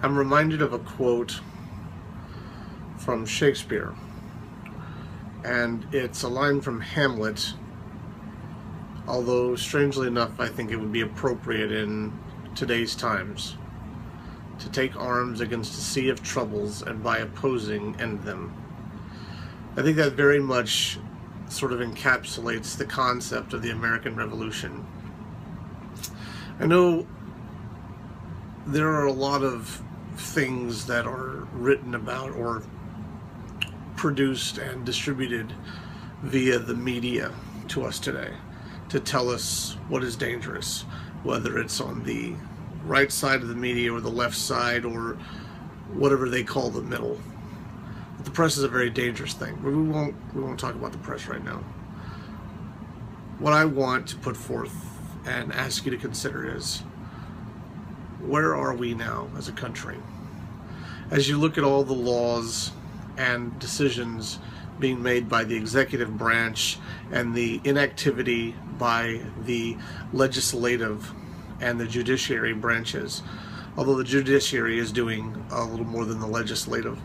I'm reminded of a quote from Shakespeare, and it's a line from Hamlet, although strangely enough I think it would be appropriate in today's times. To take arms against a sea of troubles, and by opposing end them. I think that very much sort of encapsulates the concept of the American Revolution. I know there are a lot of things that are written about or produced and distributed via the media to us today to tell us what is dangerous, whether it's on the right side of the media or the left side or whatever they call the middle. But the press is a very dangerous thing. We won't talk about the press right now. What I want to put forth and ask you to consider is, where are we now as a country? As you look at all the laws and decisions being made by the executive branch and the inactivity by the legislative and the judiciary branches, although the judiciary is doing a little more than the legislative,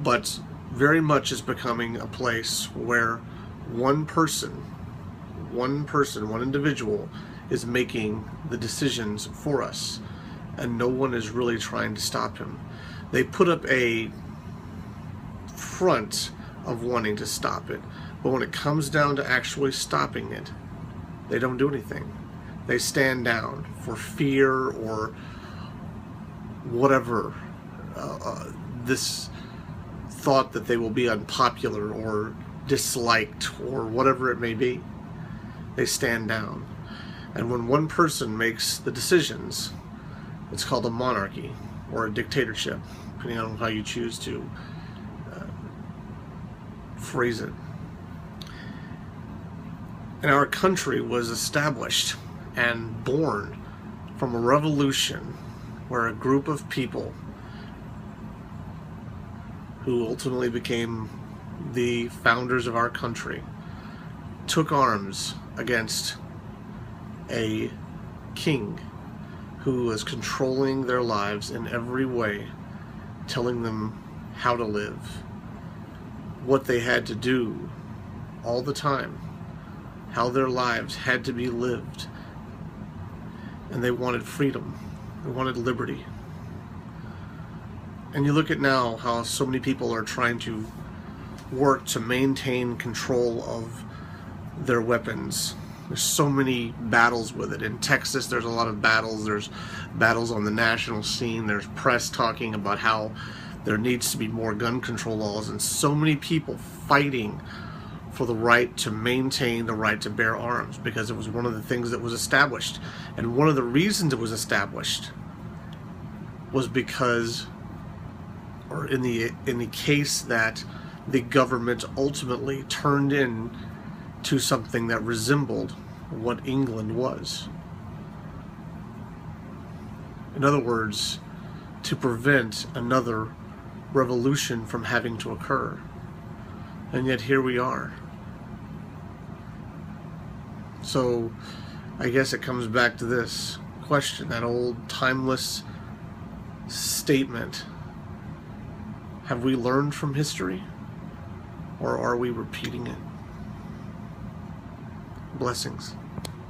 but very much is becoming a place where one individual is making the decisions for us, and no one is really trying to stop him. They put up a front of wanting to stop it, but when it comes down to actually stopping it, they don't do anything. They stand down for fear or whatever, this thought that they will be unpopular or disliked or whatever it may be. They stand down. And when one person makes the decisions, it's called a monarchy or a dictatorship, depending on how you choose to phrase it. And our country was established and born from a revolution where a group of people who ultimately became the founders of our country took arms against a king who was controlling their lives in every way, telling them how to live, what they had to do all the time, how their lives had to be lived. And they wanted freedom. They wanted liberty. And you look at now how so many people are trying to work to maintain control of their weapons. There's so many battles with it. In Texas, there's a lot of battles. There's battles on the national scene. There's press talking about how there needs to be more gun control laws, and so many people fighting for the right to maintain the right to bear arms, because it was one of the things that was established. And one of the reasons it was established was because, or in the case that the government ultimately turned in to something that resembled what England was. In other words, to prevent another revolution from having to occur. And yet here we are. So I guess it comes back to this question, that old timeless statement. Have we learned from history, or are we repeating it? Blessings.